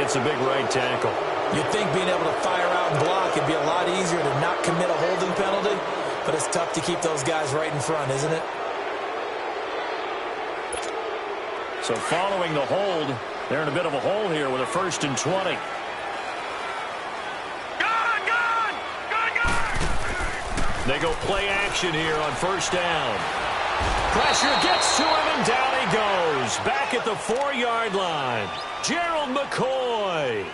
against a big right tackle. You'd think being able to fire out and block would be a lot easier to not commit a holding penalty, but it's tough to keep those guys right in front, isn't it? So following the hold, they're in a bit of a hole here with a 1st and 20. They go play action here on 1st down. Pressure gets to him, and down he goes. Back at the 4-yard line. Gerald McCoy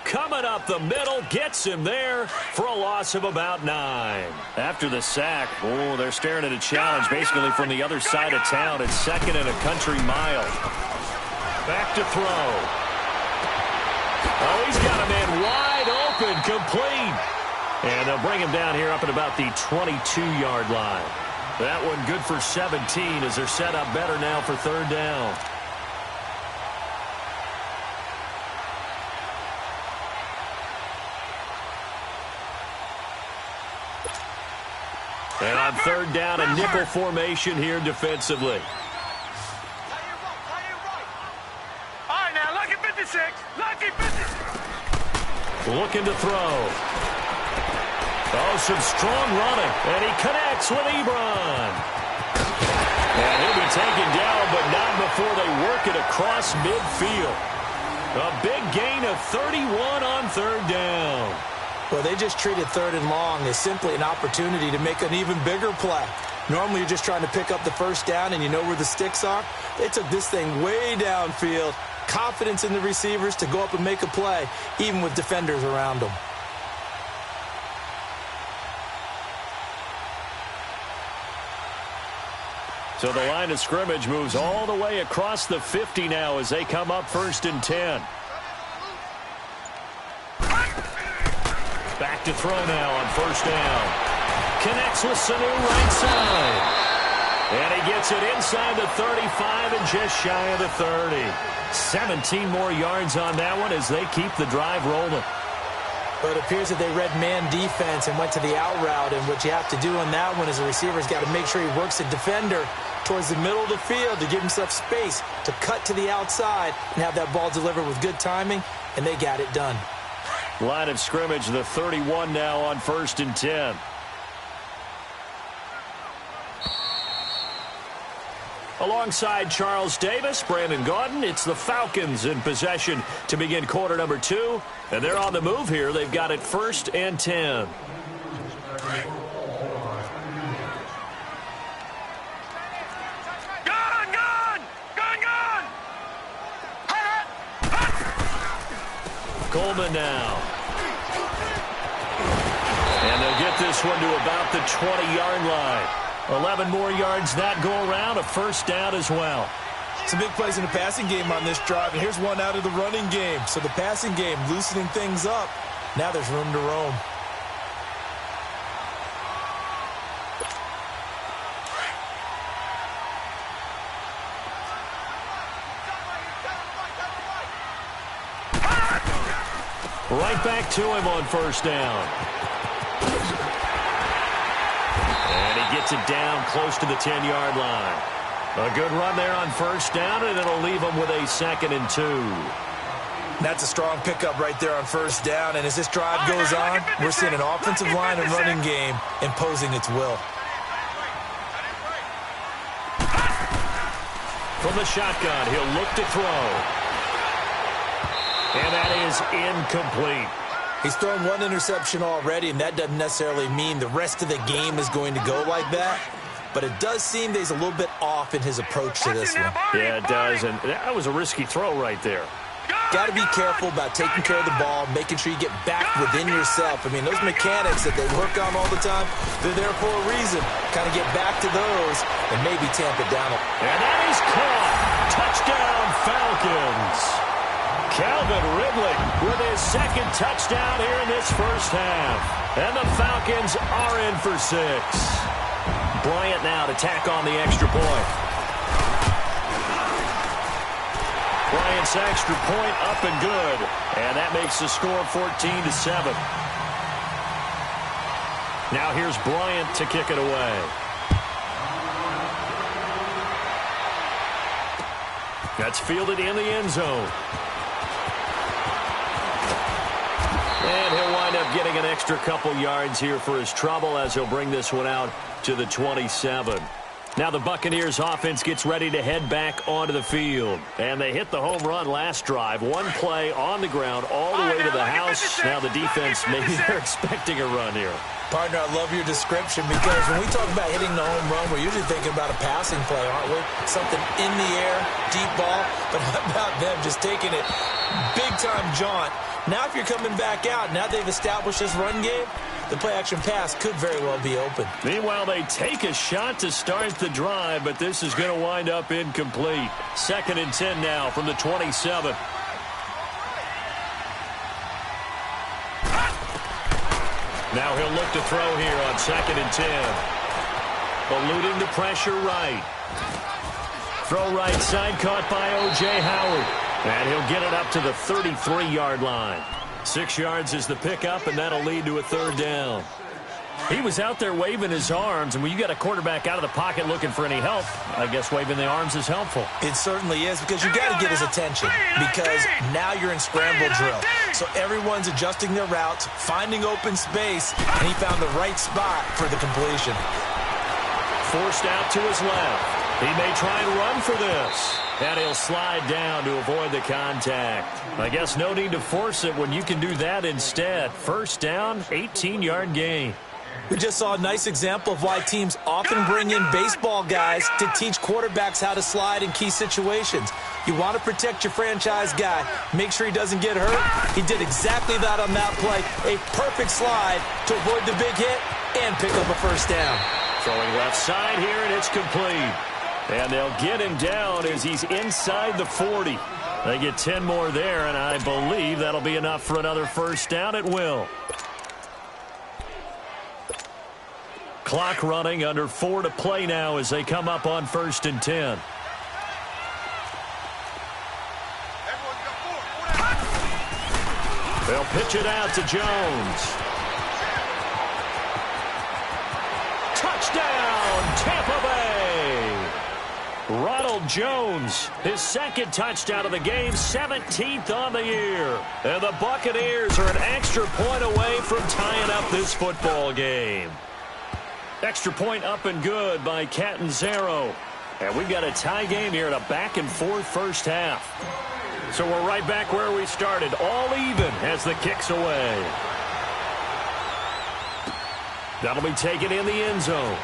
coming up the middle, gets him there for a loss of about 9. After the sack, they're staring at a challenge basically from the other side of town. It's 2nd and a country mile. Back to throw. Oh, he's got a man wide open, complete. And they'll bring him down here up at about the 22-yard line. That one good for 17 as they're set up better now for 3rd down. And on 3rd down, a nickel formation here defensively. All right, now, lucky 56. Lucky 56. Looking to throw. Oh, some strong running. And he connects with Ebron. And he'll be taken down, but not before they work it across midfield. A big gain of 31 on 3rd down. Well, they just treated 3rd and long as simply an opportunity to make an even bigger play. Normally, you're just trying to pick up the 1st down and you know where the sticks are. They took this thing way downfield. Confidence in the receivers to go up and make a play, even with defenders around them. So the line of scrimmage moves all the way across the 50 now as they come up 1st and 10. Back to throw now on 1st down. Connects with Sanu right side. And he gets it inside the 35 and just shy of the 30. 17 more yards on that one as they keep the drive rolling. But it appears that they read man defense and went to the out route, and what you have to do on that one is the receiver's got to make sure he works the defender towards the middle of the field to give himself space to cut to the outside and have that ball delivered with good timing, and they got it done. Line of scrimmage, the 31 now on 1st and 10. Alongside Charles Davis, Brandon Gaudin, it's the Falcons in possession to begin quarter number 2. And they're on the move here. They've got it 1st and 10. Coleman now. And they'll get this one to about the 20-yard line. 11 more yards that go around, a 1st down as well. Some big plays in the passing game on this drive, and here's one out of the running game. So the passing game loosening things up. Now there's room to roam. Right back to him on 1st down. And he gets it down close to the 10-yard line. A good run there on 1st down, and it'll leave him with a 2nd and 2. That's a strong pickup right there on 1st down, and as this drive goes on, we're seeing an offensive line and running game imposing its will. From the shotgun, he'll look to throw. And that is incomplete. He's thrown one interception already, and that doesn't necessarily mean the rest of the game is going to go like that. But it does seem that he's a little bit off in his approach to this one. Yeah, it does, and that was a risky throw right there. Got to be careful about taking care of the ball, making sure you get back within yourself. I mean, those mechanics that they work on all the time, they're there for a reason. Kind of get back to those and maybe tamp it down. And that is caught. Touchdown, Falcons. Calvin Ridley with his 2nd touchdown here in this 1st half. And the Falcons are in for 6. Bryant now to tack on the extra point. Bryant's extra point up and good. And that makes the score 14-7. Now here's Bryant to kick it away. That's fielded in the end zone. getting an extra couple yards here for his trouble as he'll bring this one out to the 27. Now the Buccaneers offense gets ready to head back onto the field. And they hit the home run last drive. One play on the ground all the way to the house. Now the defense, maybe they're expecting a run here. Partner, I love your description because when we talk about hitting the home run, we're usually thinking about a passing play, aren't we? Something in the air, deep ball. But how about them just taking it big-time jaunt? Now if you're coming back out, now they've established this run game, the play-action pass could very well be open. Meanwhile, they take a shot to start the drive, but this is going to wind up incomplete. 2nd and 10 now from the 27. Now he'll look to throw here on 2nd and 10. Eluding the pressure right. Throw right side, caught by O.J. Howard. And he'll get it up to the 33-yard line. 6 yards is the pickup, and that'll lead to a 3rd down. He was out there waving his arms, and when you got a quarterback out of the pocket looking for any help, I guess waving the arms is helpful. It certainly is, because you got to get his attention, because now you're in scramble drill. So everyone's adjusting their routes, finding open space, and he found the right spot for the completion. Forced out to his left. He may try and run for this. And he'll slide down to avoid the contact. I guess no need to force it when you can do that instead. 1st down, 18-yard gain. We just saw a nice example of why teams often bring in baseball guys to teach quarterbacks how to slide in key situations. You want to protect your franchise guy. Make sure he doesn't get hurt. He did exactly that on that play. A perfect slide to avoid the big hit and pick up a 1st down. Throwing left side here, and it's complete. And they'll get him down as he's inside the 40. They get 10 more there, and I believe that'll be enough for another 1st down at will. Clock running, under 4 to play now as they come up on 1st and 10. They'll pitch it out to Jones. Touchdown, Tampa Bay! Ronald Jones, his 2nd touchdown of the game, 17th on the year. And the Buccaneers are an extra point away from tying up this football game. Extra point up and good by Catanzaro. And we've got a tie game here in a back-and-forth 1st half. So we're right back where we started, all even as the kick's away. That'll be taken in the end zone.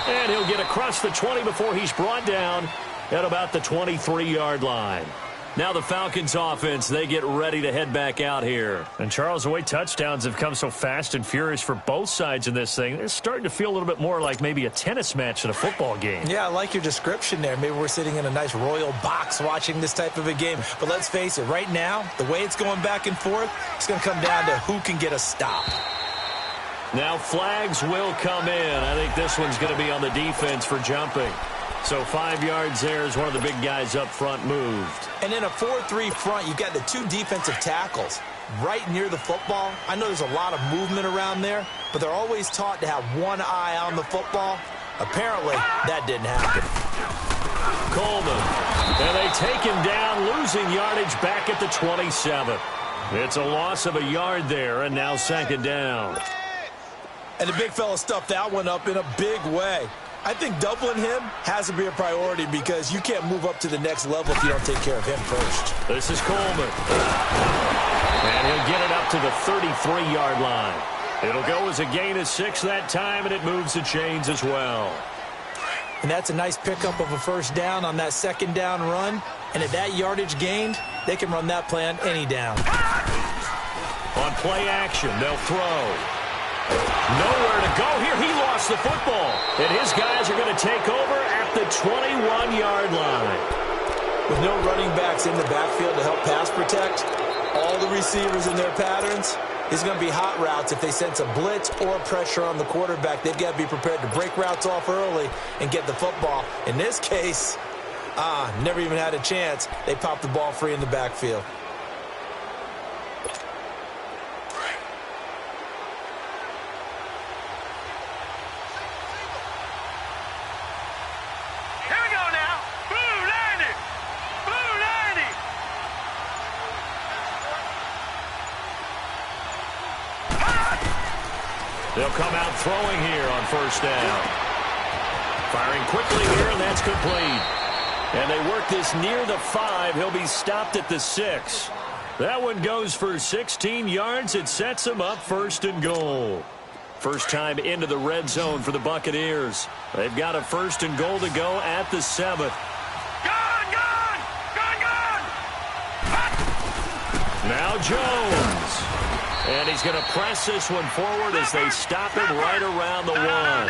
And he'll get across the 20 before he's brought down at about the 23-yard line. Now the Falcons offense, they get ready to head back out here. And Charles, the way touchdowns have come so fast and furious for both sides in this thing, it's starting to feel a little bit more like maybe a tennis match than a football game. Yeah, I like your description there. Maybe we're sitting in a nice royal box watching this type of a game. But let's face it, right now, the way it's going back and forth, it's going to come down to who can get a stop. Now flags will come in. I think this one's going to be on the defense for jumping. So 5 yards there as one of the big guys up front moved. And in a 4-3 front, you've got the 2 defensive tackles right near the football. I know there's a lot of movement around there, but they're always taught to have one eye on the football. Apparently, that didn't happen. Coleman. And they take him down, losing yardage back at the 27. It's a loss of a yard there, and now 2nd down. And the big fella stuffed that one up in a big way. I think doubling him has to be a priority because you can't move up to the next level if you don't take care of him first. This is Coleman. And he'll get it up to the 33-yard line. It'll go as a gain of 6 that time, and it moves the chains as well. And that's a nice pickup of a 1st down on that 2nd down run. And at that yardage gained, they can run that play on any down. On play action, they'll throw. Nowhere to go here. He lost the football. And his guys are going to take over at the 21-yard line. With no running backs in the backfield to help pass protect, all the receivers in their patterns, it's going to be hot routes if they sense a blitz or pressure on the quarterback. They've got to be prepared to break routes off early and get the football. In this case, never even had a chance. They popped the ball free in the backfield. They'll come out throwing here on first down. Firing quickly here, and that's complete. And they work this near the 5. He'll be stopped at the 6. That one goes for 16 yards. It sets him up first and goal. First time into the red zone for the Buccaneers. They've got a first and goal to go at the 7th. Gone! Now Jones. And he's going to press this one forward as they stop him right around the 1.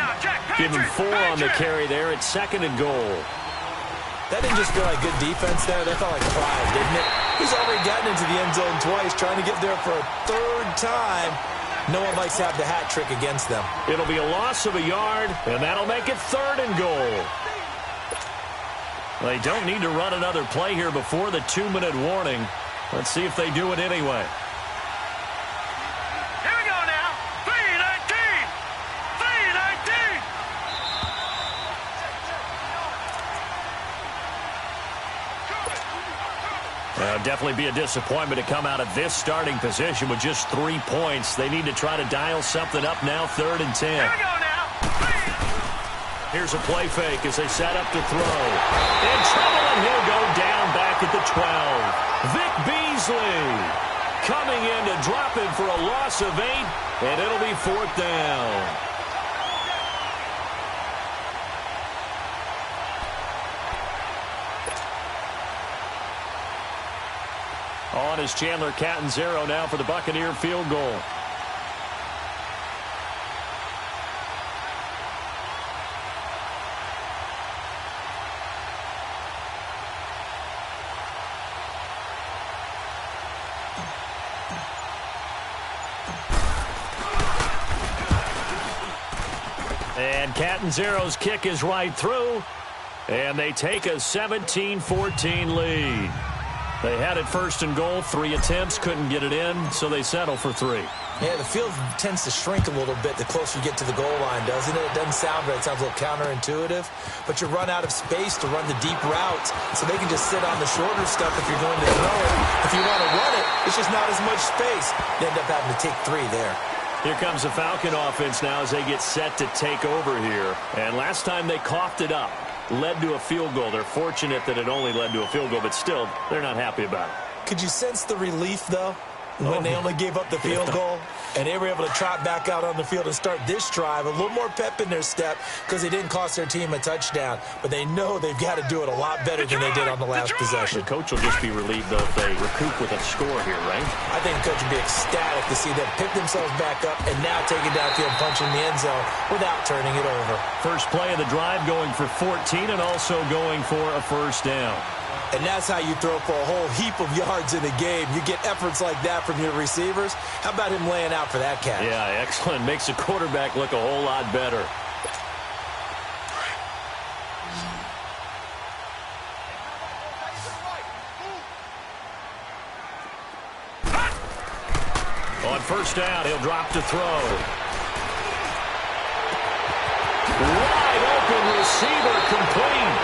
Give him 4 on the carry there. It's second and goal. That didn't just feel like good defense there. That felt like pride, didn't it? He's already gotten into the end zone twice, trying to get there for a 3rd time. No one likes to have the hat trick against them. It'll be a loss of a yard, and that'll make it 3rd and goal. They don't need to run another play here before the 2-minute warning. Let's see if they do it anyway. Here we go now. 3-19. Definitely be a disappointment to come out of this starting position with just 3 points. They need to try to dial something up now, 3rd and 10. Here we go now. Here's a play fake as they set up to throw. In trouble, and he'll go down back at the 12. Vic Beasley coming in to drop him for a loss of 8, and it'll be 4th down. On is Chandler Catanzaro now for the Buccaneer field goal. And Catanzaro's kick is right through, and they take a 17-14 lead. They had it first and goal, 3 attempts, couldn't get it in, so they settle for 3. Yeah, the field tends to shrink a little bit the closer you get to the goal line, doesn't it? It doesn't sound right. It sounds a little counterintuitive. But you run out of space to run the deep routes, so they can just sit on the shorter stuff if you're going to throw it. If you want to run it, it's just not as much space. You end up having to take 3 there. Here comes the Falcon offense now as they get set to take over here. And last time they coughed it up. Led to a field goal. They're fortunate that it only led to a field goal, but still, they're not happy about it. Could you sense the relief, though, when they only gave up the field goal? And they were able to trot back out on the field and start this drive. A little more pep in their step because they didn't cost their team a touchdown. But they know they've got to do it a lot better than they did on the last possession. The coach will just be relieved, though, if they recoup with a score here, right? I think the coach would be ecstatic to see them pick themselves back up and now take it downfield and punch in the end zone without turning it over. First play of the drive going for 14 and also going for a first down. And that's how you throw for a whole heap of yards in a game. You get efforts like that from your receivers. How about him laying out for that catch? Yeah, excellent. Makes the quarterback look a whole lot better. On first down, he'll drop to throw. Wide open receiver complete.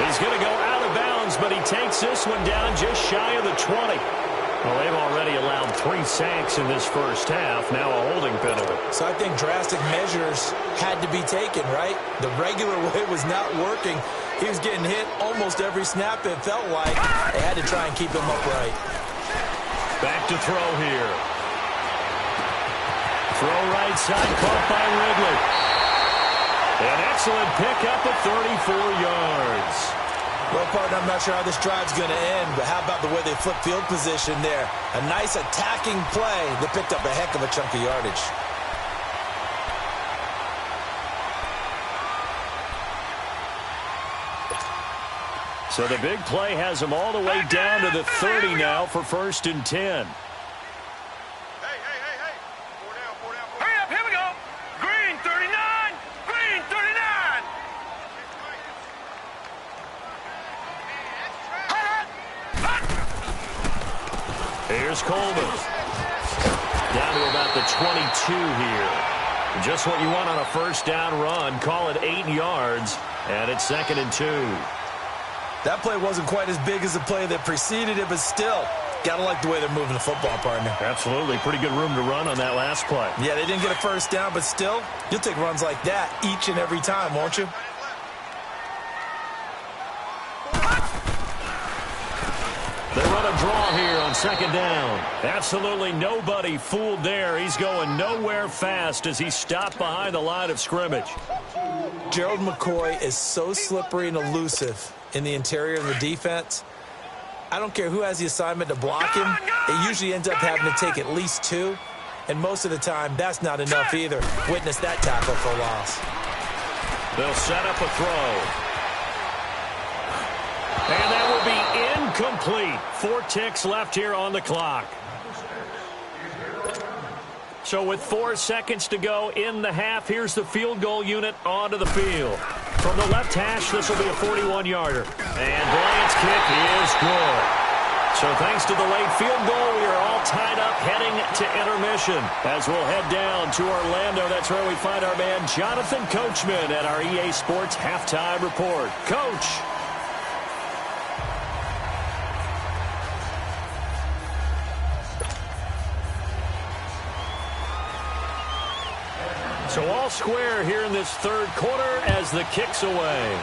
He's going to go out of bounds, but he takes this one down just shy of the 20. Well, they've already allowed 3 sacks in this first half, now a holding penalty. So I think drastic measures had to be taken, right? The regular way was not working. He was getting hit almost every snap, it felt like. They had to try and keep him upright. Back to throw here. Throw right side, caught by Ridley. An excellent pickup of 34 yards. Well, partner, I'm not sure how this drive's going to end, but how about the way they flip field position there? A nice attacking play that picked up a heck of a chunk of yardage. So the big play has them all the way down to the 30 now for first and 10. Here's Coleman. Down to about the 22 here. Just what you want on a first down run. Call it 8 yards. And it's 2nd and 2. That play wasn't quite as big as the play that preceded it, but still, gotta like the way they're moving the football, partner. Absolutely. Pretty good room to run on that last play. Yeah, they didn't get a first down, but still, you'll take runs like that each and every time, won't you? They run a draw here on second down. Absolutely nobody fooled there. He's going nowhere fast as he stopped behind the line of scrimmage. Gerald McCoy is so slippery and elusive in the interior of the defense. I don't care who has the assignment to block him. It usually ends up having to take at least two. And most of the time, that's not enough either. Witness that tackle for loss. They'll set up a throw. And that will be incomplete. 4 ticks left here on the clock. So with 4 seconds to go in the half, here's the field goal unit onto the field. From the left hash, this will be a 41-yarder. And Bryant's kick is good. So thanks to the late field goal, we are all tied up heading to intermission. As we'll head down to Orlando, that's where we find our man Jonathan Coachman at our EA Sports Halftime Report. Coach. So all square here in this third quarter as the kick's away.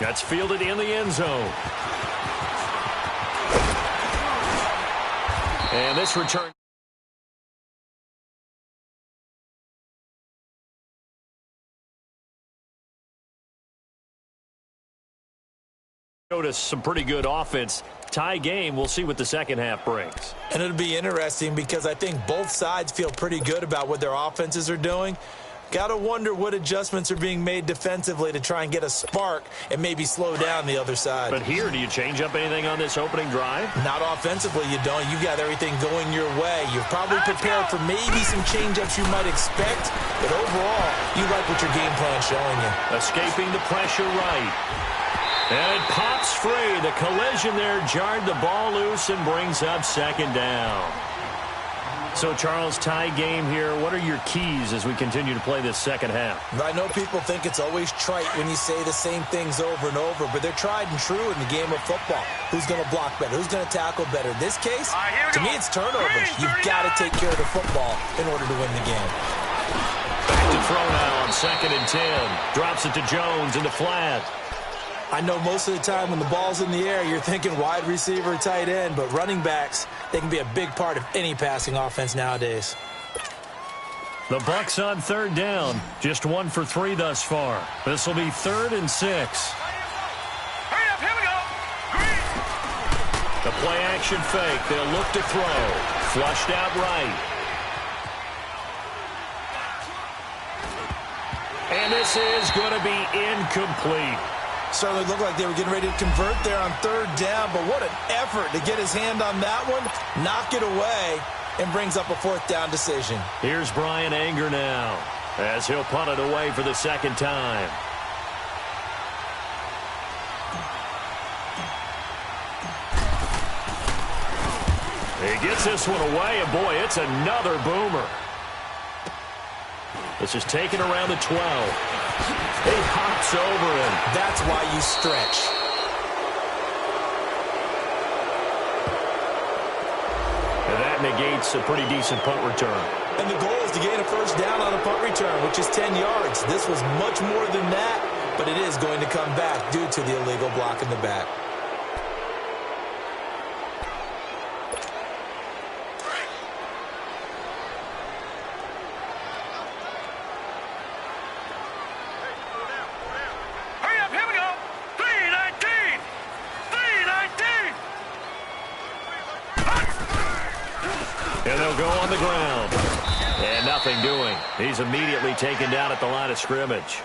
That's fielded in the end zone. And this return. Notice some pretty good offense. Tie game. We'll see what the second half brings. And it'll be interesting because I think both sides feel pretty good about what their offenses are doing. Got to wonder what adjustments are being made defensively to try and get a spark and maybe slow down the other side. But here, do you change up anything on this opening drive? Not offensively, you don't. You got everything going your way. You've probably prepared for maybe some change-ups you might expect, but overall, you like what your game plan's showing you. Escaping the pressure right. And it pops free. The collision there jarred the ball loose and brings up second down. So, Charles, tie game here. What are your keys as we continue to play this second half? I know people think it's always trite when you say the same things over and over, but they're tried and true in the game of football. Who's going to block better? Who's going to tackle better? In this case, to me, it's turnovers. You've got to take care of the football in order to win the game. Back to throw now on 2nd and 10. Drops it to Jones into flat. I know most of the time when the ball's in the air, you're thinking wide receiver, tight end, but running backs, they can be a big part of any passing offense nowadays. The Bucs on 3rd down. Just 1 for 3 thus far. This will be 3rd and 6. Hurry up, here we go. Green. The play action fake. They'll look to throw. Flushed out right. And this is going to be incomplete. Certainly looked like they were getting ready to convert there on 3rd down, but what an effort to get his hand on that one, knock it away, and brings up a 4th down decision. Here's Brian Anger now as he'll punt it away for the 2nd time. He gets this one away, and boy, it's another boomer. This is taken around the 12. He hops over him. That's why you stretch. And that negates a pretty decent punt return. And the goal is to gain a 1st down on a punt return, which is 10 yards. This was much more than that, but it is going to come back due to the illegal block in the back. And they'll go on the ground. And nothing doing. He's immediately taken down at the line of scrimmage.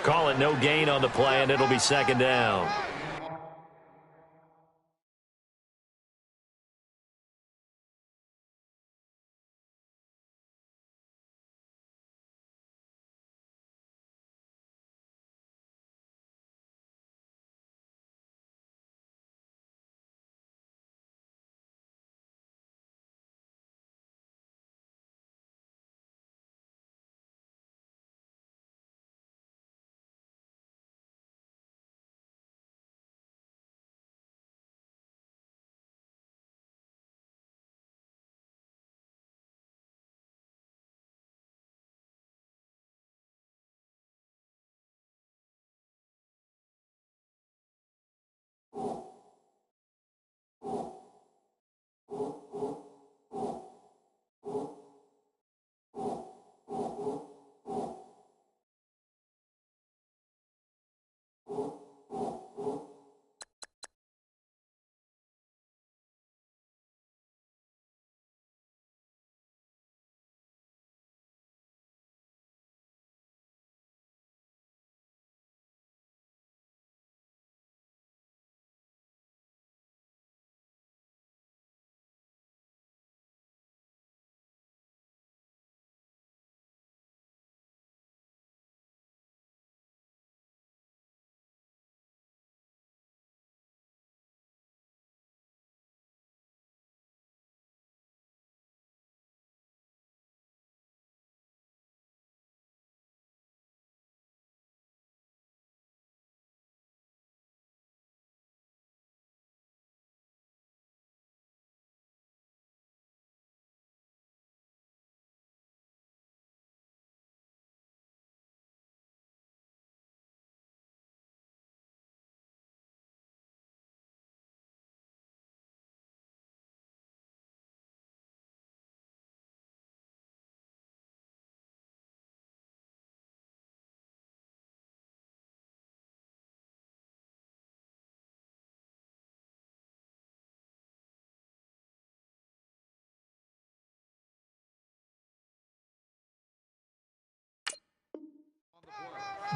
Call it no gain on the play, and it'll be 2nd down.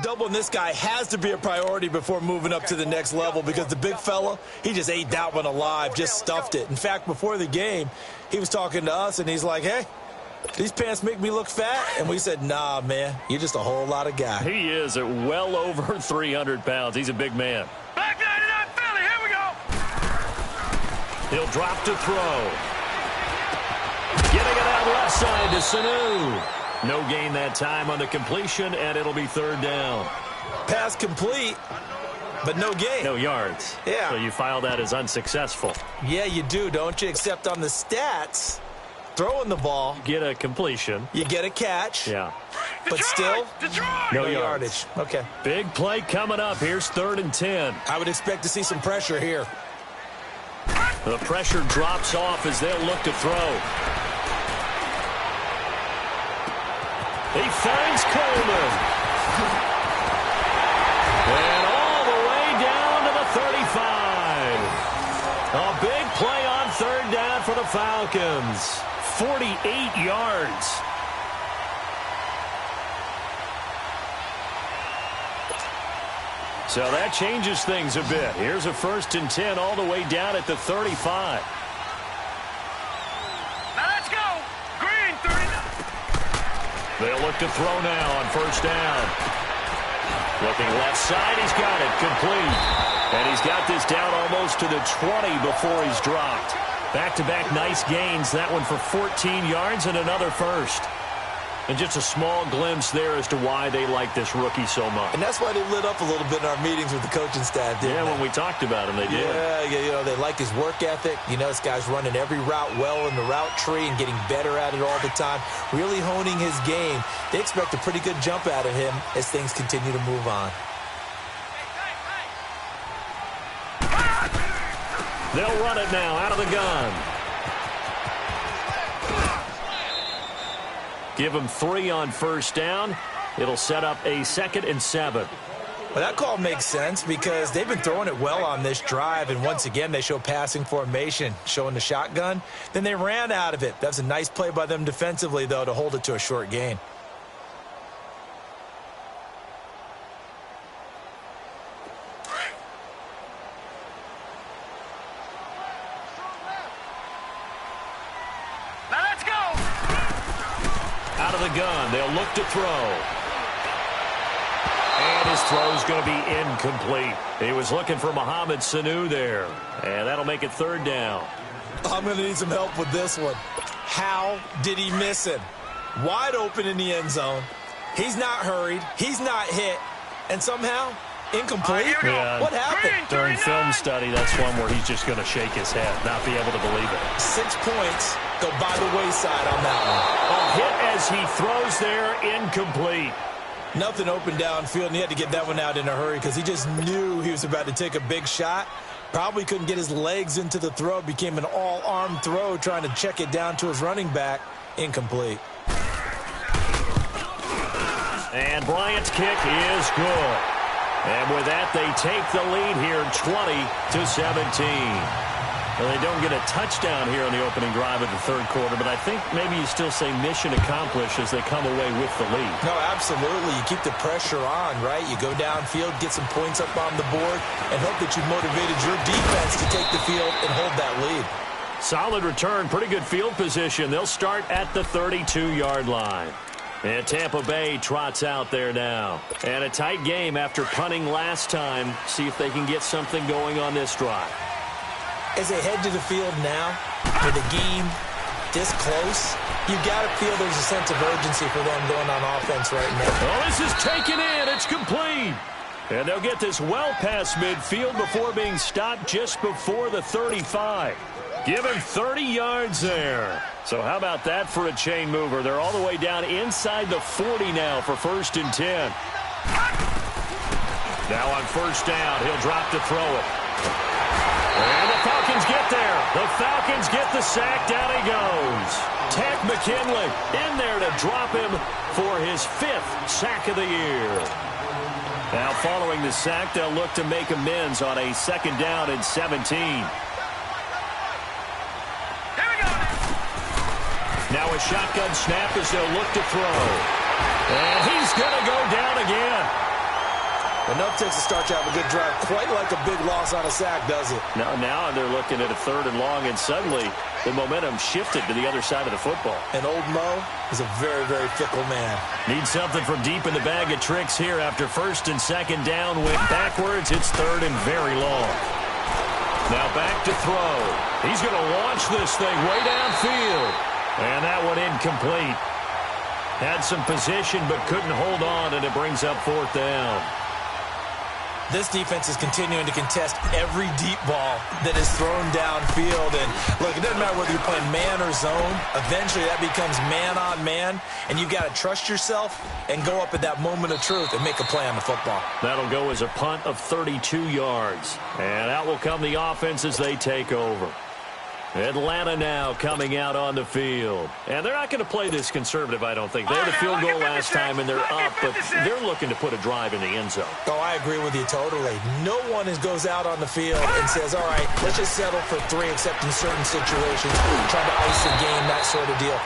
Doubling this guy has to be a priority before moving up to the next level because the big fella, he just ate that one alive, just stuffed it. In fact, before the game, he was talking to us, and he's like, hey, these pants make me look fat? And we said, nah, man, you're just a whole lot of guy. He is at well over 300 pounds. He's a big man. Back 99 Philly, here we go. He'll drop to throw. Getting it out left side to Sanu. No gain that time on the completion, and it'll be third down. Pass complete, but no gain. No yards. Yeah. So you file that as unsuccessful. Yeah, you do, don't you? Except on the stats, throwing the ball. Get a completion. You get a catch. Yeah. But still, no yardage. Okay. Big play coming up. Here's 3rd and 10. I would expect to see some pressure here. The pressure drops off as they'll look to throw. He finds Coleman. And all the way down to the 35. A big play on 3rd down for the Falcons. 48 yards. So that changes things a bit. Here's a 1st and 10 all the way down at the 35. Now let's go. Green, 39. They'll look to throw now on 1st down. Looking left side, he's got it complete. And he's got this down almost to the 20 before he's dropped. Back-to-back nice gains. That one for 14 yards and another first. And just a small glimpse there as to why they like this rookie so much. And that's why they lit up a little bit in our meetings with the coaching staff, didn't they? When we talked about him, they did. Yeah, you know, they like his work ethic. You know, this guy's running every route well in the route tree and getting better at it all the time, really honing his game. They expect a pretty good jump out of him as things continue to move on. They'll run it now out of the gun. Give him 3 on 1st down. It'll set up a 2nd and 7. Well, that call makes sense because they've been throwing it well on this drive, and once again, they show passing formation, showing the shotgun. Then they ran out of it. That was a nice play by them defensively, though, to hold it to a short gain. Gun. They'll look to throw. And his throw's going to be incomplete. He was looking for Mohamed Sanu there. And that'll make it 3rd down. I'm going to need some help with this one. How did he miss him? Wide open in the end zone. He's not hurried. He's not hit. And somehow, incomplete? Yeah. What happened? During film study, that's one where he's just going to shake his head, not be able to believe it. 6 points go by the wayside on that one. A hit as he throws there, incomplete. Nothing open downfield, and he had to get that one out in a hurry because he just knew he was about to take a big shot. Probably couldn't get his legs into the throw. Became an all-arm throw trying to check it down to his running back. Incomplete. And Bryant's kick is good. And with that, they take the lead here 20-17. Well, they don't get a touchdown here on the opening drive of the 3rd quarter, but I think maybe you still say mission accomplished as they come away with the lead. No, absolutely. You keep the pressure on, right? You go downfield, get some points up on the board, and hope that you've motivated your defense to take the field and hold that lead. Solid return, pretty good field position. They'll start at the 32-yard line. And Tampa Bay trots out there now. And a tight game after punting last time. See if they can get something going on this drive. As they head to the field now, with a game this close, you've got to feel there's a sense of urgency for them going on offense right now. Oh, this is taken in. It's complete. And they'll get this well past midfield before being stopped just before the 35. Give him 30 yards there. So how about that for a chain mover? They're all the way down inside the 40 now for 1st and 10. Now on 1st down, he'll drop to throw it. And the Falcons get there. The Falcons get the sack. Down he goes. Ted McKinley in there to drop him for his 5th sack of the year. Now following the sack, they'll look to make amends on a 2nd down and 17. Now a shotgun snap as they'll look to throw. And he's going to go down again. Enough takes to start to have a good drive. Quite like a big loss on a sack, does it? Now they're looking at a 3rd and long, and suddenly the momentum shifted to the other side of the football. And old Mo is a very, very fickle man. Needs something from deep in the bag of tricks here after 1st and 2nd down. Went backwards. It's 3rd and very long. Now back to throw. He's going to launch this thing way downfield. And that one incomplete. Had some position but couldn't hold on, and it brings up 4th down. This defense is continuing to contest every deep ball that is thrown downfield. And, look, it doesn't matter whether you're playing man or zone. Eventually, that becomes man-on-man, and you've got to trust yourself and go up at that moment of truth and make a play on the football. That'll go as a punt of 32 yards. And out will come the offense as they take over. Atlanta now coming out on the field. And they're not going to play this conservative, I don't think. They had a field goal last time, and they're up, but they're looking to put a drive in the end zone. Oh, I agree with you totally. No one goes out on the field and says, all right, let's just settle for 3, except in certain situations, trying to ice a game, that sort of deal.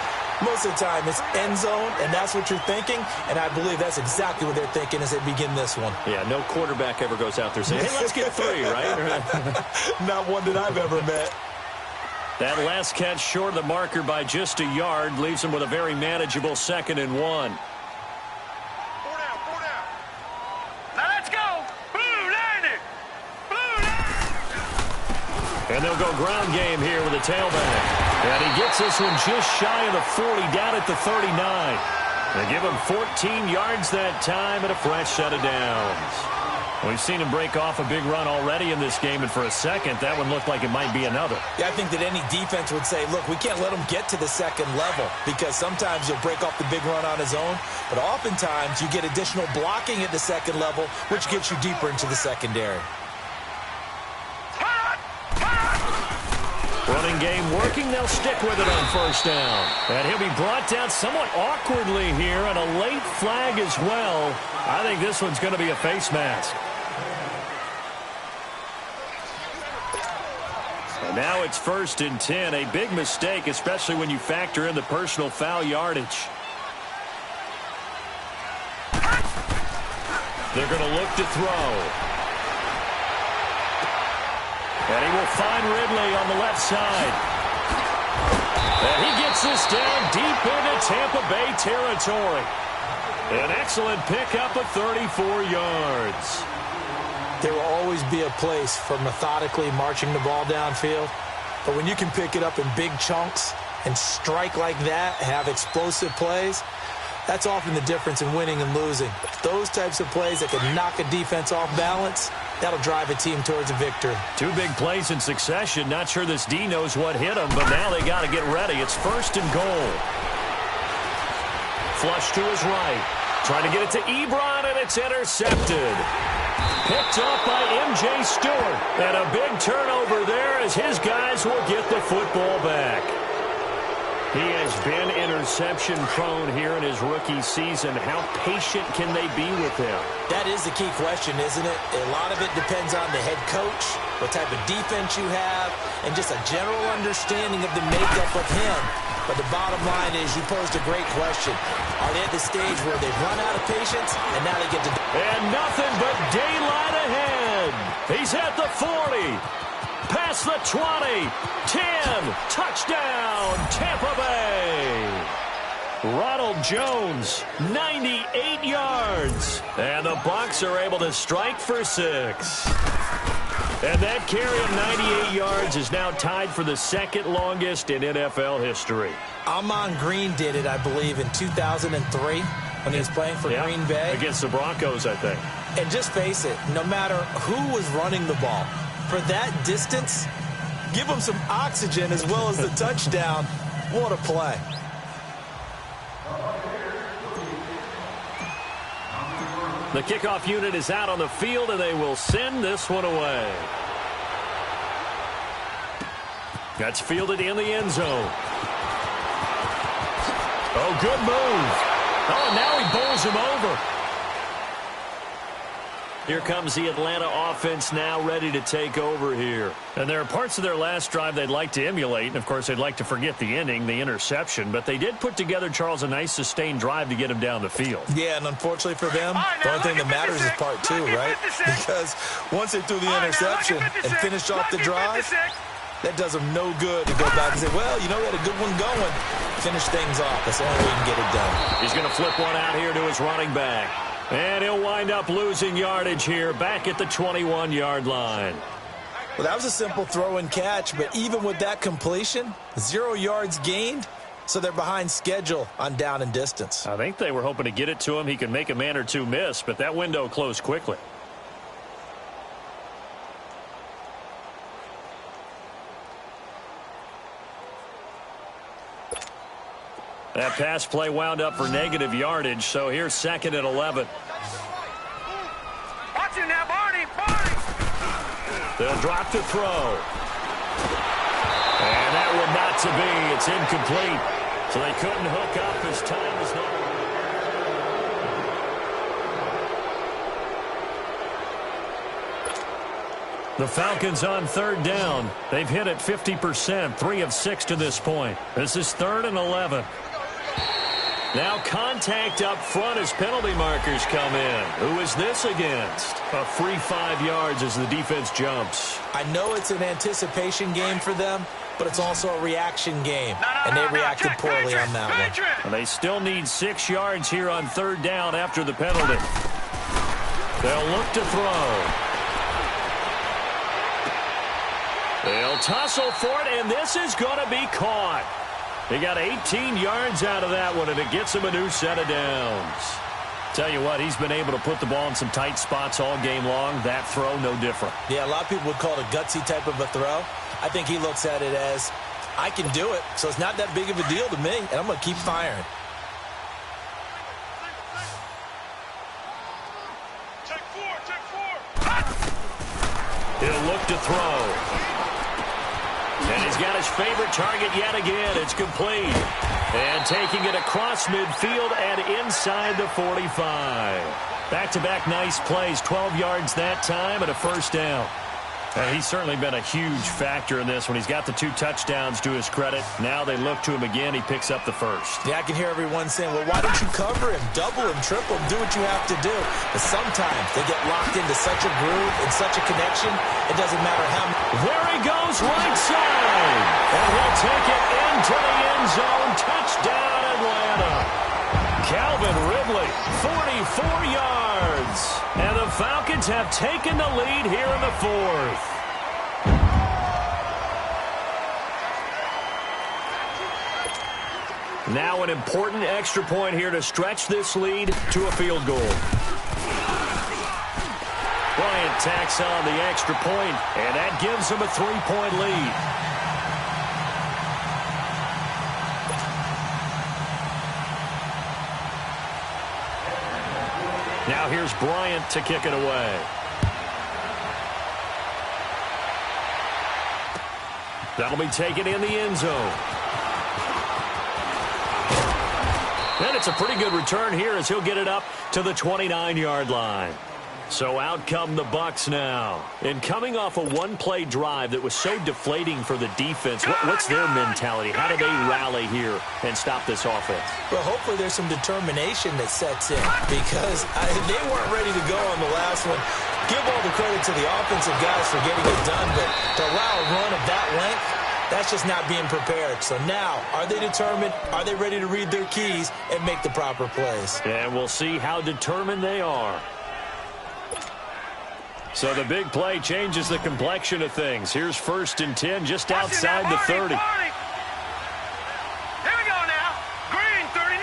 Most of the time, it's end zone, and that's what you're thinking, and I believe that's exactly what they're thinking as they begin this one. Yeah, no quarterback ever goes out there saying, hey, let's get 3, right? Not one that I've ever met. That last catch short of the marker by just a yard leaves him with a very manageable 2nd and 1. 4 down, 4 down. Now let's go. Blue line it. Blue line. And they'll go ground game here with a tailback. And he gets this one just shy of the 40, down at the 39. They give him 14 yards that time and a fresh set of downs. We've seen him break off a big run already in this game, and for a second, that one looked like it might be another. Yeah, I think that any defense would say, look, we can't let him get to the 2nd level, because sometimes he'll break off the big run on his own, but oftentimes you get additional blocking at the 2nd level, which gets you deeper into the secondary. Running game working. They'll stick with it on 1st down. And he'll be brought down somewhat awkwardly here, and a late flag as well. I think this one's going to be a face mask. And now it's 1st and 10. A big mistake, especially when you factor in the personal foul yardage. They're going to look to throw. And he will find Ridley on the left side. And he gets this down deep into Tampa Bay territory. An excellent pickup of 34 yards. There will always be a place for methodically marching the ball downfield. But when you can pick it up in big chunks and strike like that, have explosive plays, that's often the difference in winning and losing. Those types of plays that can knock a defense off balance, that'll drive a team towards a victory. 2 big plays in succession. Not sure this D knows what hit him, but now they got to get ready. It's 1st and goal. Flush to his right. Trying to get it to Ebron, and it's intercepted. Picked up by M.J. Stewart. And a big turnover there as his guys will get the football back. He has been interception-prone here in his rookie season. How patient can they be with him? That is the key question, isn't it? A lot of it depends on the head coach, what type of defense you have, and just a general understanding of the makeup of him. But the bottom line is you posed a great question. Are they at the stage where they've run out of patience, and now they get to... And nothing but daylight ahead. He's at the 40. Past the 20, 10, touchdown, Tampa Bay. Ronald Jones, 98 yards. And the Bucs are able to strike for 6. And that carry of 98 yards is now tied for the 2nd longest in NFL history. Amon Green did it, I believe, in 2003 when he was playing for Green Bay. Against the Broncos, I think. And just face it, no matter who was running the ball, for that distance, give them some oxygen as well as the touchdown. What a play. The kickoff unit is out on the field, and they will send this one away. That's fielded in the end zone. Oh, good move. Oh, and now he bowls him over. Here comes the Atlanta offense now ready to take over here. And there are parts of their last drive they'd like to emulate. And, of course, they'd like to forget the ending, the interception. But they did put together, Charles, a nice sustained drive to get him down the field. Yeah, and unfortunately for them, the only thing that matters is part two, right? Because once they threw the interception and finished off the drive, that does them no good to go back and say, well, you know, we had a good one going. Finish things off. That's the only way you can get it done. He's going to flip one out here to his running back. And he'll wind up losing yardage here back at the 21-yard line. Well, that was a simple throw and catch, but even with that completion, 0 yards gained, so they're behind schedule on down and distance. I think they were hoping to get it to him. He could make a man or two miss, but that window closed quickly. That pass play wound up for negative yardage, so here's 2nd and 11. Watch it now, Barney! Barney! They'll drop to throw. And that one not to be. It's incomplete. So they couldn't hook up as time is not. The Falcons on 3rd down. They've hit it 50%, 3 of 6 to this point. This is 3rd and 11. Now contact up front as penalty markers come in. Who is this against? A free 5 yards as the defense jumps. I know it's an anticipation game for them, but it's also a reaction game, and they reacted poorly on that one. And they still need 6 yards here on 3rd down after the penalty. They'll look to throw. They'll tussle for it, and this is going to be caught. He got 18 yards out of that one, and it gets him a new set of downs. Tell you what, he's been able to put the ball in some tight spots all game long. That throw, no different. Yeah, a lot of people would call it a gutsy type of a throw. I think he looks at it as, I can do it, so it's not that big of a deal to me, and I'm going to keep firing. Take four! He'll look to throw. And he's got his favorite target yet again. It's complete. And taking it across midfield and inside the 45. Back-to-back nice plays. 12 yards that time and a 1st down. He's certainly been a huge factor in this when he's got the 2 touchdowns to his credit. Now they look to him again. He picks up the 1st. Yeah, I can hear everyone saying, well, why don't you cover him, double him, triple him, do what you have to do. But sometimes they get locked into such a groove and such a connection, it doesn't matter how. There he goes, right side. And he'll take it into the end zone. Touchdown, Atlanta. Calvin Ridley, 44 yards. And the Falcons have taken the lead here in the 4th. Now an important extra point here to stretch this lead to a field goal. Bryant tacks on the extra point, and that gives him a 3-point lead. Now here's Bryant to kick it away. That'll be taken in the end zone. And it's a pretty good return here as he'll get it up to the 29-yard line. So out come the Bucs now. And coming off a one-play drive that was so deflating for the defense, what's their mentality? How do they rally here and stop this offense? Well, hopefully there's some determination that sets in because they weren't ready to go on the last one. Give all the credit to the offensive guys for getting it done, but to allow a run of that length, that's just not being prepared. So now, are they determined? Are they ready to read their keys and make the proper plays? And we'll see how determined they are. So the big play changes the complexion of things. Here's 1st and 10 just outside the 30. Here we go now. Green 39.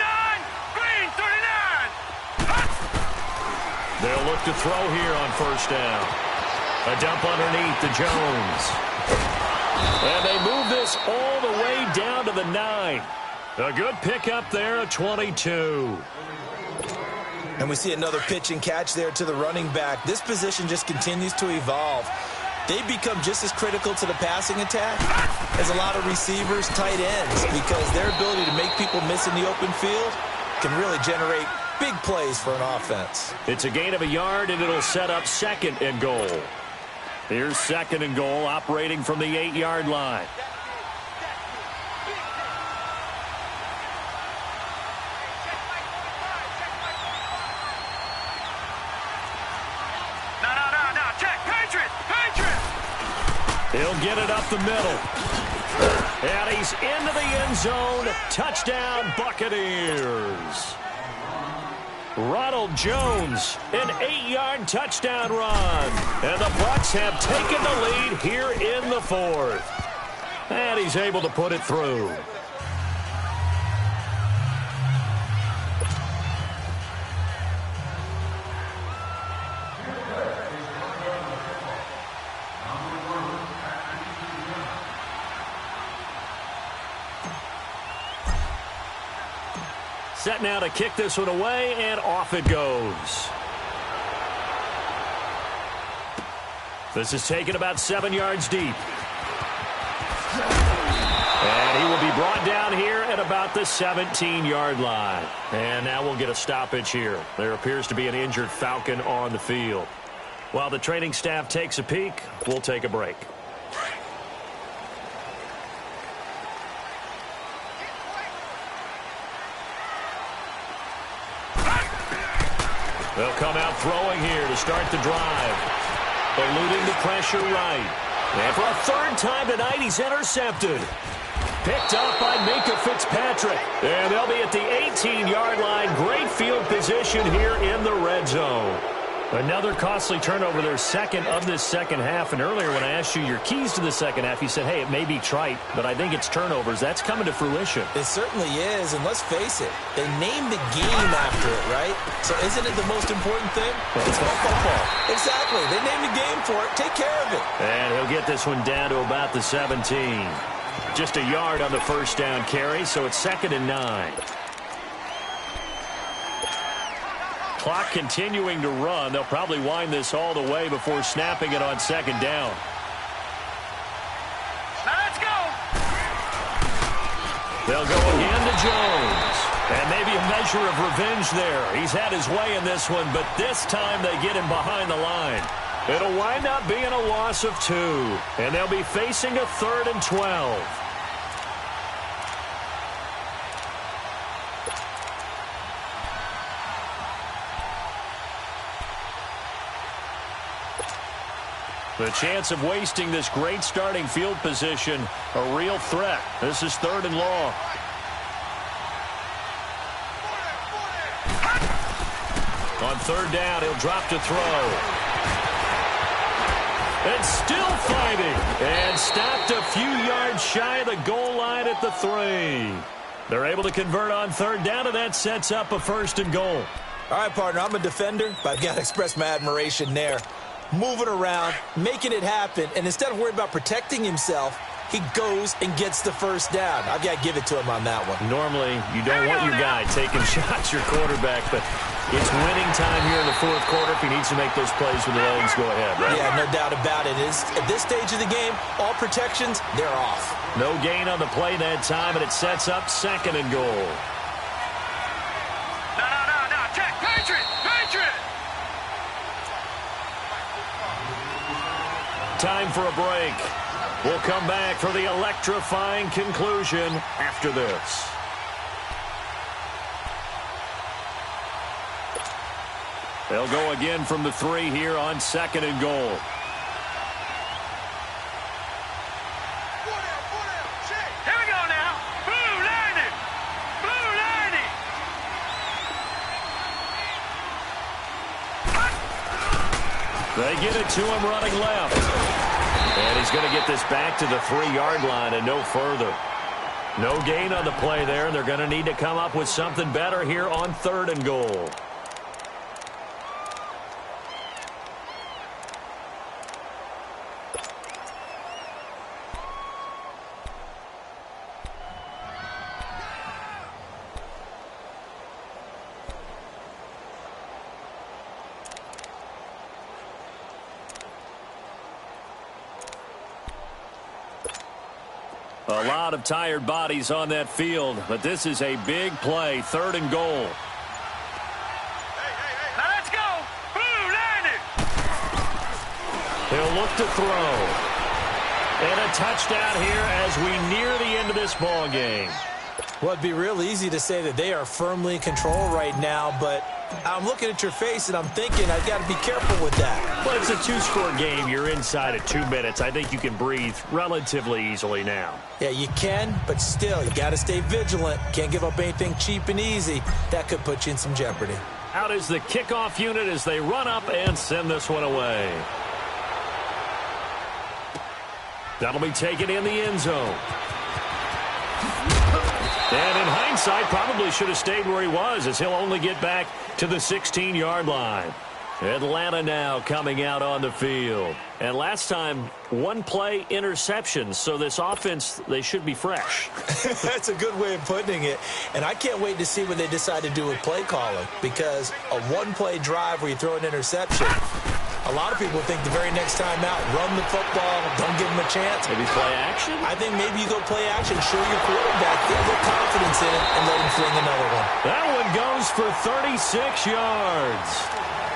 Green 39. They'll look to throw here on 1st down. A dump underneath to Jones. And they move this all the way down to the 9. A good pickup there at 22. And we see another pitch and catch there to the running back. This position just continues to evolve. They become just as critical to the passing attack as a lot of receivers, tight ends, because their ability to make people miss in the open field can really generate Big plays for an offense. It's a gain of a yard, and it'll set up 2nd and goal. Here's 2nd and goal, operating from the 8-yard line. No. Check. Patriots. He'll get it up the middle. And he's into the end zone. Touchdown, Buccaneers. Ronald Jones, an 8-yard touchdown run. And the Bucs have taken the lead here in the 4th. And he's able to put it through. Set now to kick this one away, and off it goes. This is taken about 7 yards deep. And he will be brought down here at about the 17-yard line. And now we'll get a stoppage here. There appears to be an injured Falcon on the field. While the training staff takes a peek, we'll take a break. They'll come out throwing here to start the drive. Eluding the pressure right. And for a 3rd time tonight, he's intercepted. Picked up by Minkah Fitzpatrick. And they'll be at the 18-yard line. Great field position here in the red zone. Another costly turnover, their 2nd of this second half. And earlier when I asked you your keys to the second half, you said, hey, it may be trite, but I think it's turnovers. That's coming to fruition. It certainly is, and let's face it, they named the game after it, right? So isn't it the most important thing? It's football. Exactly. They named the game for it. Take care of it. And he'll get this one down to about the 17. Just a yard on the 1st down carry, so it's 2nd and 9. Clock continuing to run. They'll probably wind this all the way before snapping it on 2nd down. Now let's go. They'll go again to Jones. And maybe a measure of revenge there. He's had his way in this one, but this time they get him behind the line. It'll wind up being a loss of 2. And they'll be facing a 3rd and 12. The chance of wasting this great starting field position, a real threat. This is 3rd and long. On 3rd down, he'll drop to throw. And still fighting. And stopped a few yards shy of the goal line at the 3. They're able to convert on 3rd down, and that sets up a 1st and goal. All right, partner, I'm a defender, but I've got to express my admiration there. Moving around, making it happen, and instead of worrying about protecting himself, he goes and gets the 1st down. I've got to give it to him on that one. Normally, you don't want your guy taking shots, your quarterback, but it's winning time here in the 4th quarter. If he needs to make those plays with the legs, go ahead, right? Yeah, no doubt about it. At this stage of the game, all protections, they're off. No gain on the play that time, and it sets up 2nd and goal. No. Check. Patriots. Time for a break. We'll come back for the electrifying conclusion after this. They'll go again from the 3 here on 2nd and goal. Here we go now. Blue lining. They get it to him running left. And he's going to get this back to the 3-yard line and no further. No gain on the play there, and they're going to need to come up with something better here on 3rd and goal. A lot of tired bodies on that field, but this is a big play, 3rd and goal. They'll look to throw. And a touchdown here as we near the end of this ball game. Well, it'd be real easy to say that they are firmly in control right now, but I'm looking at your face and I'm thinking I've got to be careful with that. Well, it's a two-score game. You're inside at 2 minutes. I think you can breathe relatively easily now. Yeah, you can, but still, you got to stay vigilant. Can't give up anything cheap and easy. That could put you in some jeopardy. Out is the kickoff unit as they run up and send this one away. That'll be taken in the end zone. And in hindsight, probably should have stayed where he was, as he'll only get back to the 16-yard line. Atlanta now coming out on the field. And last time, one-play interception. So this offense, they should be fresh. That's a good way of putting it. And I can't wait to see what they decide to do with play calling, because a one-play drive where you throw an interception, a lot of people think the very next time out, run the football, don't give them a chance. Maybe play action? I think maybe you go play action, show your quarterback, get a little confidence in it, and let him fling another one. That one goes for 36 yards.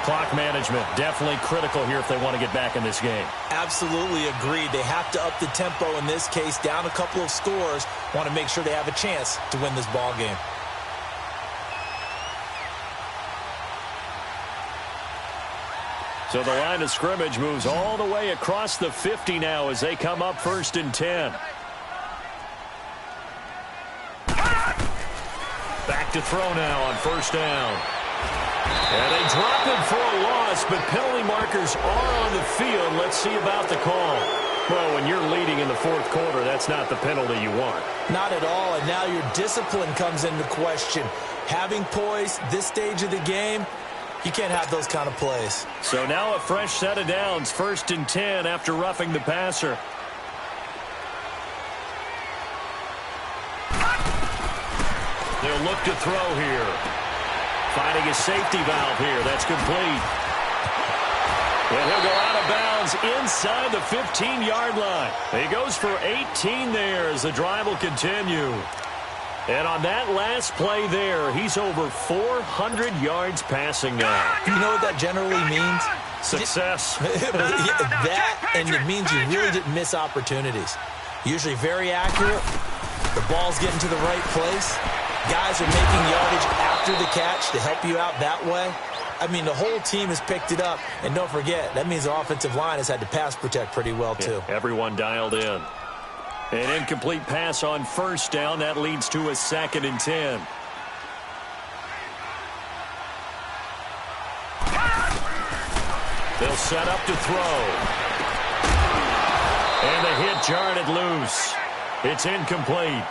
Clock management, definitely critical here if they want to get back in this game. Absolutely agreed. They have to up the tempo in this case, down a couple of scores, want to make sure they have a chance to win this ball game. So the line of scrimmage moves all the way across the 50 now as they come up 1st and 10. Back to throw now on 1st down. And they drop him for a loss, but penalty markers are on the field. Let's see about the call. Well, when you're leading in the 4th quarter, that's not the penalty you want. Not at all, and now your discipline comes into question. Having poise this stage of the game, you can't have those kind of plays. So now a fresh set of downs, 1st and 10 after roughing the passer. They'll look to throw here. Finding a safety valve here. That's complete. And he'll go out of bounds inside the 15-yard line. He goes for 18 there as the drive will continue. And on that last play there, he's over 400 yards passing now. You know what that generally means? Success. That, and it means you really didn't miss opportunities. Usually very accurate. The ball's getting to the right place. Guys are making yardage after the catch to help you out that way. I mean, the whole team has picked it up. And don't forget, that means the offensive line has had to pass protect pretty well, too. Everyone dialed in. An incomplete pass on 1st down. That leads to a 2nd and 10. They'll set up to throw. And the hit jarred it loose. It's incomplete.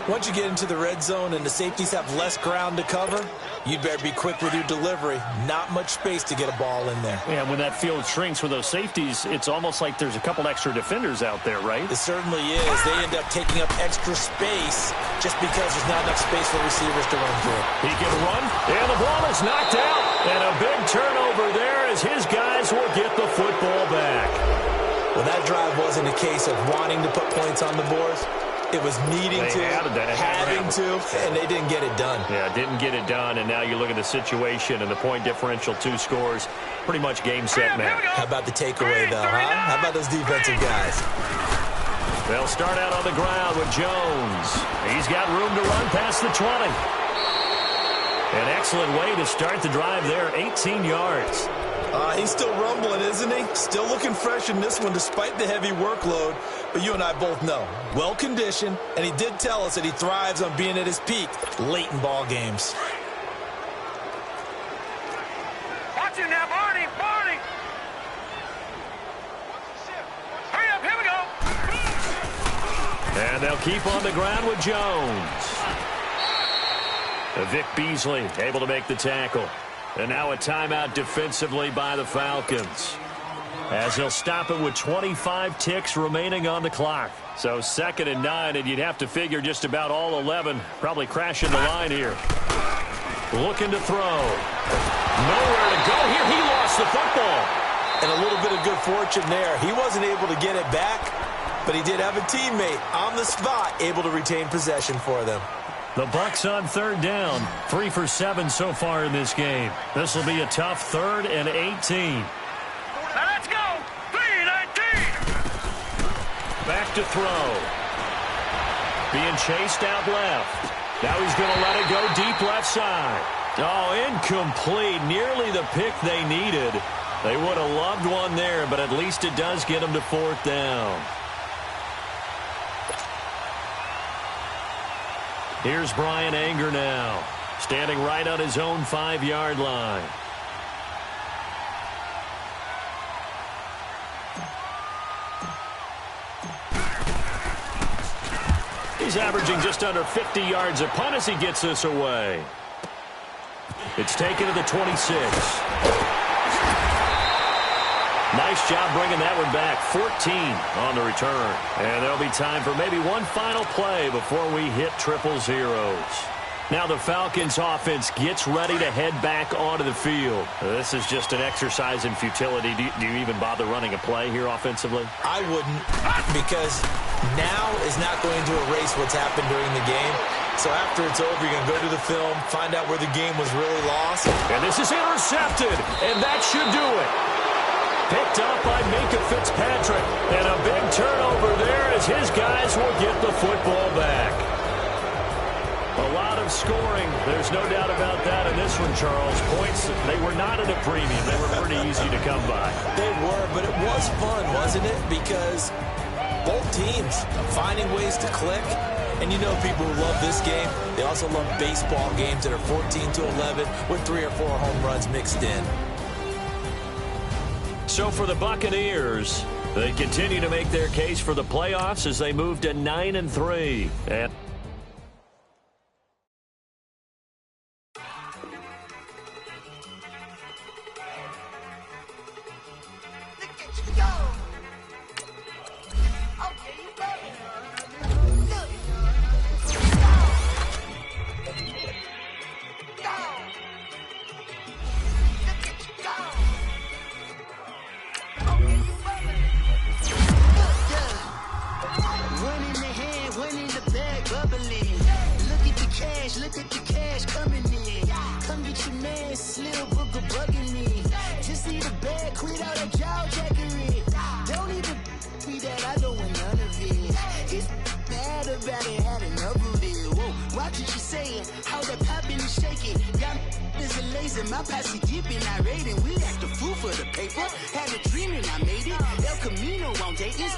Once you get into the red zone and the safeties have less ground to cover, you'd better be quick with your delivery. Not much space to get a ball in there. Yeah, when that field shrinks with those safeties, it's almost like there's a couple extra defenders out there, right? It certainly is. They end up taking up extra space just because there's not enough space for receivers to run through. He can run, and the ball is knocked out. And a big turnover there as his guys will get the football back. Well, that drive wasn't a case of wanting to put points on the board. It was needing having to, and they didn't get it done. Yeah, didn't get it done, and now you look at the situation and the point differential, 2 scores, pretty much game, set, match. How about the takeaway, though, huh? How about those defensive guys? They'll start out on the ground with Jones. He's got room to run past the 20. An excellent way to start the drive there, 18 yards. He's still rumbling, isn't he? Still looking fresh in this one despite the heavy workload. But you and I both know, well-conditioned, and he did tell us that he thrives on being at his peak late in ball games. Watch it now, Barney! Barney! Hurry up, here we go! And they'll keep on the ground with Jones. Vic Beasley able to make the tackle. And now a timeout defensively by the Falcons, as they'll stop it with 25 ticks remaining on the clock. So 2nd and 9, and you'd have to figure just about all 11 probably crashing the line here. Looking to throw. Nowhere to go here. He lost the football. And a little bit of good fortune there. He wasn't able to get it back, but he did have a teammate on the spot able to retain possession for them. The Bucs on 3rd down. 3 for 7 so far in this game. This will be a tough 3rd and 18. Now let's go! Back to throw. Being chased out left. Now he's going to let it go deep left side. Oh, incomplete. Nearly the pick they needed. They would have loved one there, but at least it does get them to 4th down. Here's Brian Anger now, standing right on his own 5-yard line. He's averaging just under 50 yards a punt as he gets this away. It's taken to the 26. Nice job bringing that one back. 14 on the return. And there'll be time for maybe one final play before we hit triple zeros. Now the Falcons offense gets ready to head back onto the field. This is just an exercise in futility. Do you even bother running a play here offensively? I wouldn't, because now is not going to erase what's happened during the game. So after it's over, you're going to go to the film, find out where the game was really lost. And this is intercepted, and that should do it. Picked up by Minkah Fitzpatrick. And a big turnover there as his guys will get the football back. A lot of scoring. There's no doubt about that in this one, Charles. Points, they were not at a premium. They were pretty easy to come by. They were, but it was fun, wasn't it? Because both teams finding ways to click. And you know people who love this game, they also love baseball games that are 14-11 with 3 or 4 home runs mixed in. So for the Buccaneers, they continue to make their case for the playoffs as they move to 9-3. And We act a fool for the paper. Had a dream and I made it. El Camino on Dayton's.